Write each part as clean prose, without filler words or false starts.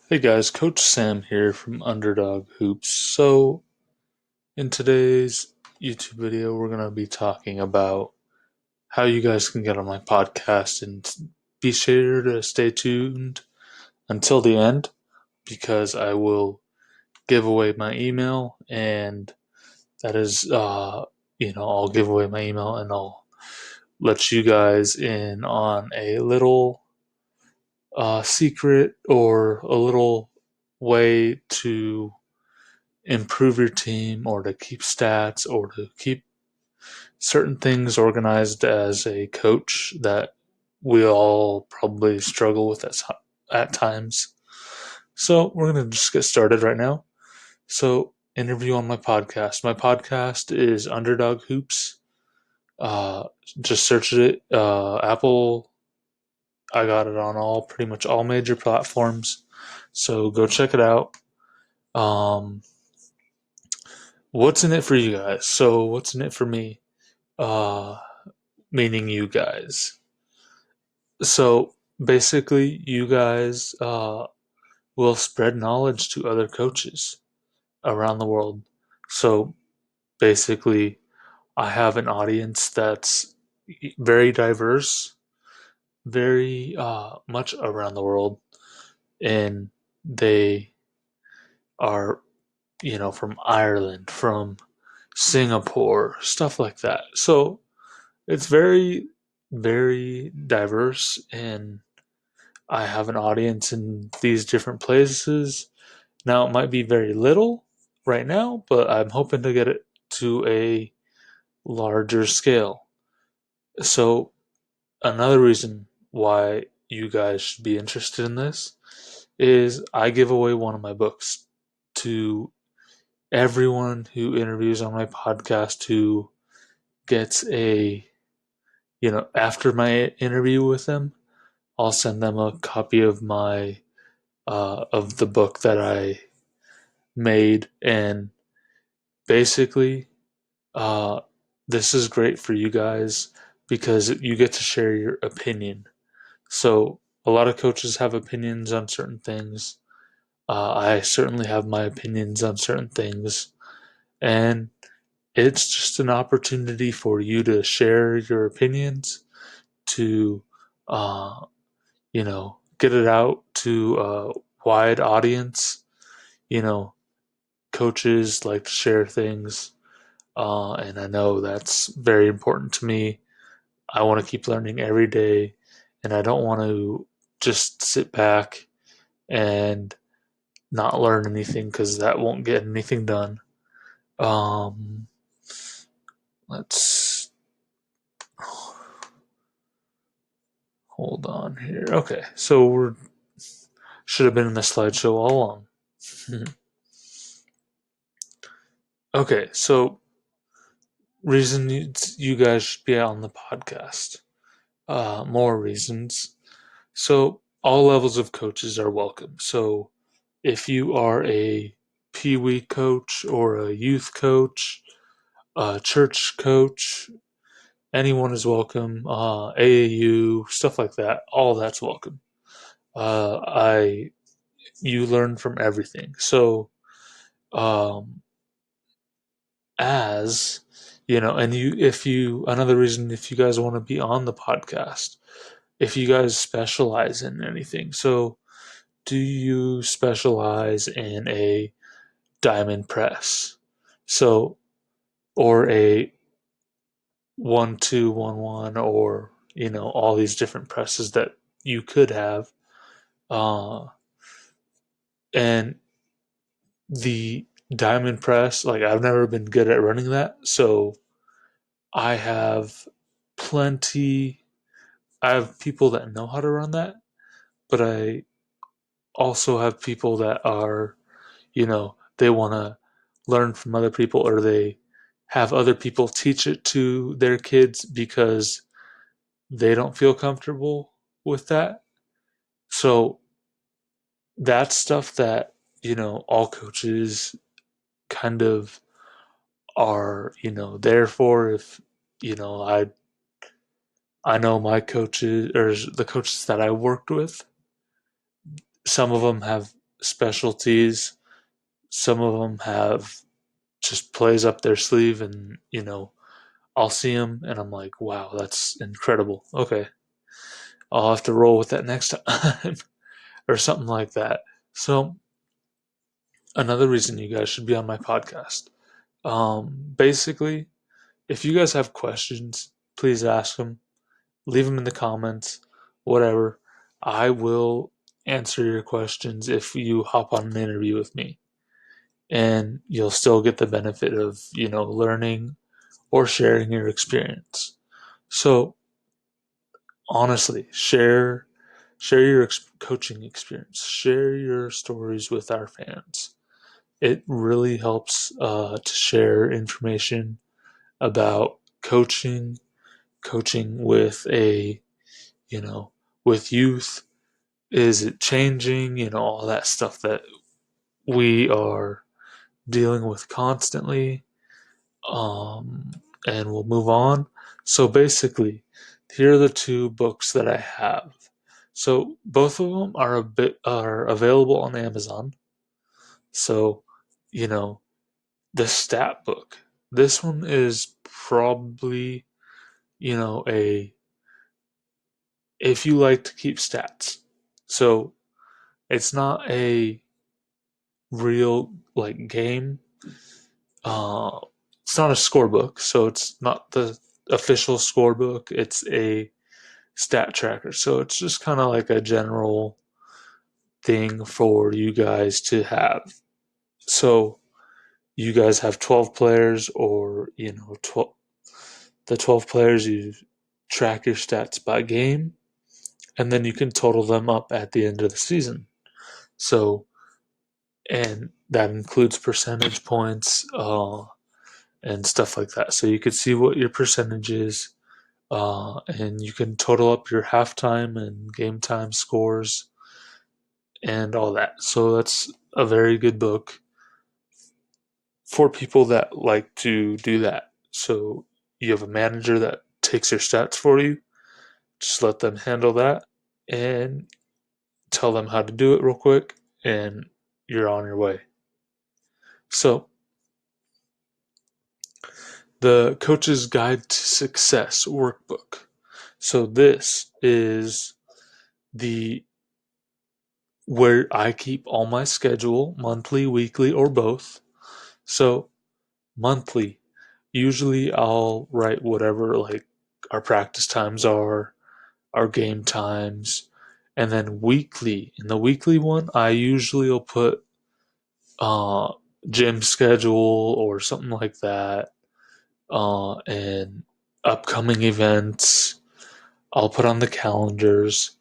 Hey guys, Coach Sam here from Underdog Hoops. So, in today's YouTube video, we're going to be talking about how you guys can get on my podcast, and be sure to stay tuned until the end because I will give away my email, and that is, I'll give away my email and I'll let you guys in on a little secret or a little way to improve your team or to keep stats or to keep certain things organized as a coach that we all probably struggle with at times. So we're going to just get started right now. So, interview on my podcast. My podcast is Underdog Hoops. Just search it. Apple. I got it on pretty much all major platforms. So go check it out. Um, what's in it for you guys? So what's in it for me? Uh, Meaning you guys. So basically, you guys will spread knowledge to other coaches around the world. So basically, I have an audience that's very diverse, very much around the world, and they are, from Ireland, from Singapore, stuff like that. So it's very, very diverse, and I have an audience in these different places. Now, it might be very little right now, but I'm hoping to get it to a larger scale. So, another reason why you guys should be interested in this is I give away one of my books to everyone who interviews on my podcast who gets after my interview with them, I'll send them a copy of the book that I made, and basically, uh, this is great for you guys because you get to share your opinion. So a lot of coaches have opinions on certain things. I certainly have my opinions on certain things, and it's just an opportunity for you to share your opinions, to get it out to a wide audience. You know, coaches like to share things, and I know that's very important to me. I want to keep learning every day, and I don't want to just sit back and not learn anything because that won't get anything done. Um, let's hold on here. Okay, so we should have been in the slideshow all along. Okay, so reason you guys should be on the podcast. More reasons. So all levels of coaches are welcome. So if you are a Pee Wee coach or a youth coach, a church coach, anyone is welcome. AAU, stuff like that, all that's welcome. I You learn from everything. So um, as and if you another reason, if you guys want to be on the podcast, if you guys specialize in anything. So do you specialize in a diamond press? So, or a 1-2-1-1, or all these different presses that you could have, uh, and the diamond press. Like, I've never been good at running that, so I have plenty. I have people that know how to run that, but I also have people that are, they want to learn from other people, or they have other people teach it to their kids because they don't feel comfortable with that. So that's stuff that, all coaches kind of are, there for. If, you know, I know my coaches, or the coaches that I worked with, some of them have specialties. Some of them have just plays up their sleeve, and I'll see them and I'm like, wow, that's incredible. Okay, I'll have to roll with that next time or something like that. So another reason you guys should be on my podcast. Basically, if you guys have questions, please ask them. Leave them in the comments, whatever. I will answer your questions if you hop on an interview with me. And you'll still get the benefit of, learning or sharing your experience. So honestly, share your coaching experience. Share your stories with our fans. It really helps to share information about coaching with you know, with youth. Is it changing? All that stuff that we are dealing with constantly. Um, and we'll move on. So basically, here are the two books that I have. So both of them are available on Amazon. So, you know, the stat book. This one is probably, a if you like to keep stats. So it's not a real like game. Uh, it's not a scorebook, so it's not the official scorebook. It's a stat tracker. So it's just kind of like a general thing for you guys to have. So you guys have 12 players, or 12 players, you track your stats by game, and then you can total them up at the end of the season. So, and that includes percentage points and stuff like that. So you can see what your percentage is, and you can total up your halftime and game time scores and all that. So that's a very good book for people that like to do that. So you have a manager that takes your stats for you. Just let them handle that and tell them how to do it real quick, and you're on your way. So, the Coach's Guide to Success Workbook. So, this is the where I keep all my schedule, monthly, weekly, or both. So, monthly, usually I'll write whatever like our practice times are, our game times, and then weekly. In the weekly one, I usually will put uh, gym schedule or something like that, and upcoming events. I'll put on the calendars.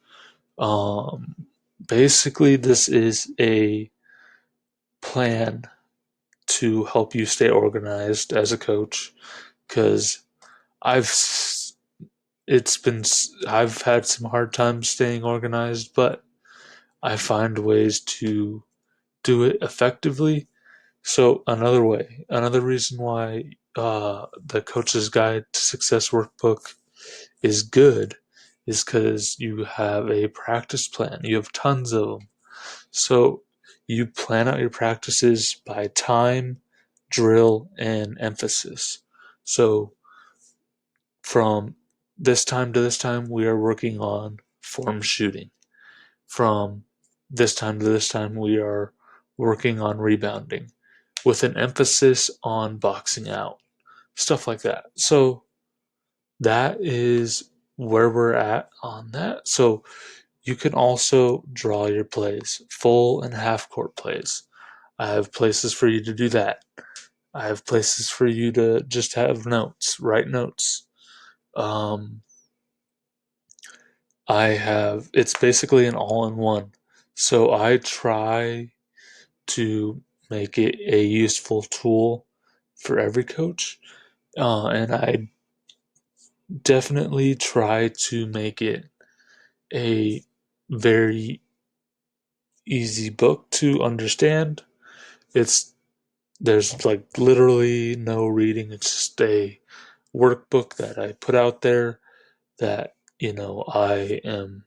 Um, Basically, this is a plan to help you stay organized as a coach, because I've it's been I've had some hard times staying organized, but I find ways to do it effectively. So another reason why the Coach's Guide to Success Workbook is good is because you have a practice plan. You have tons of them. So you plan out your practices by time, drill, and emphasis. So from this time to this time, we are working on form shooting. From this time to this time, we are working on rebounding with an emphasis on boxing out, stuff like that. So that is where we're at on that. So you can also draw your plays, full and half court plays. I have places for you to do that. I have places for you to just have notes, write notes. Um, it's basically an all in one. So I try to make it a useful tool for every coach. And I definitely try to make it a very easy book to understand. It's There's like literally no reading. It's just a workbook that I put out there that I am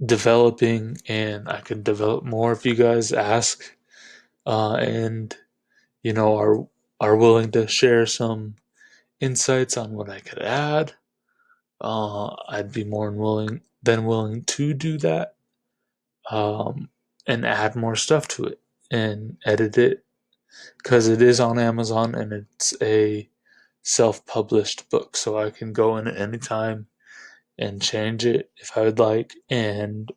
developing, and I can develop more if you guys ask, and are willing to share some insights on what I could add. I'd be more than willing to do that, and add more stuff to it and edit it, because it is on Amazon and it's a self-published book, so I can go in at any time and change it if I would like, and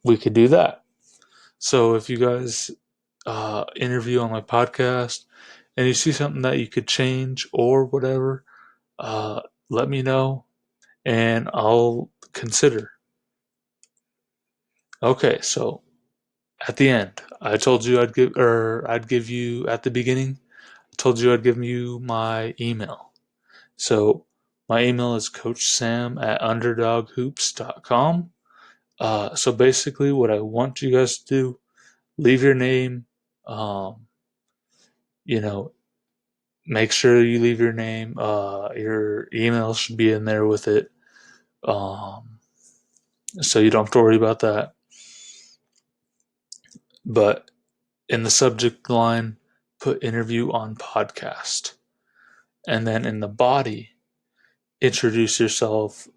we could do that. So if you guys interview on my podcast and you see something that you could change or whatever, let me know and I'll consider. Okay, so at the end, I told you I'd give you at the beginning. I told you I'd give you my email. So my email is coachsam@underdoghoops.com. So basically, what I want you guys to do, leave your name. Um, you know, make sure you leave your name. Your email should be in there with it, um, so you don't have to worry about that. But in the subject line, put interview on podcast. And then in the body, introduce yourself.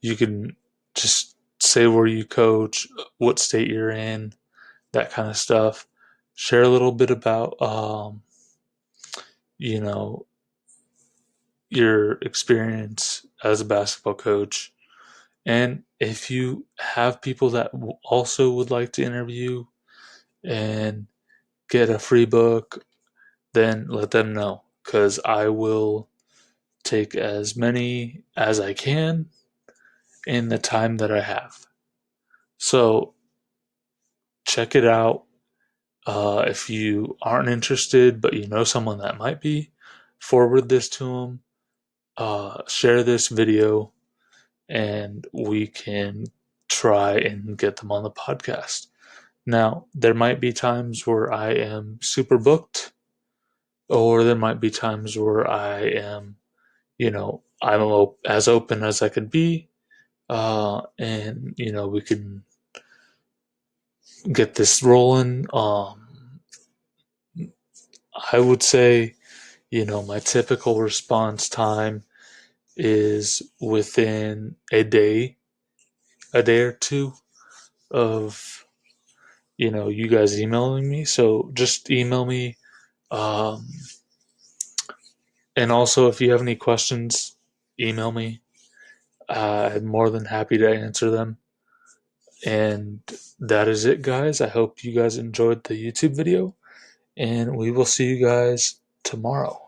You can just say where you coach, what state you're in, that kind of stuff. Share a little bit about, you know, your experience as a basketball coach. And if you have people that also would like to interview and get a free book, then let them know, because I will take as many as I can in the time that I have. So check it out. If you aren't interested, but you know someone that might be, forward this to them. Share this video, and we can try and get them on the podcast. Now, there might be times where I am super booked, or there might be times where I am, I'm as open as I could be, and we can get this rolling. I would say, my typical response time is within a day or two of you guys emailing me. So just email me. Um, and also, if you have any questions, email me. I'm more than happy to answer them. And that is it, guys. I hope you guys enjoyed the YouTube video, and we will see you guys tomorrow.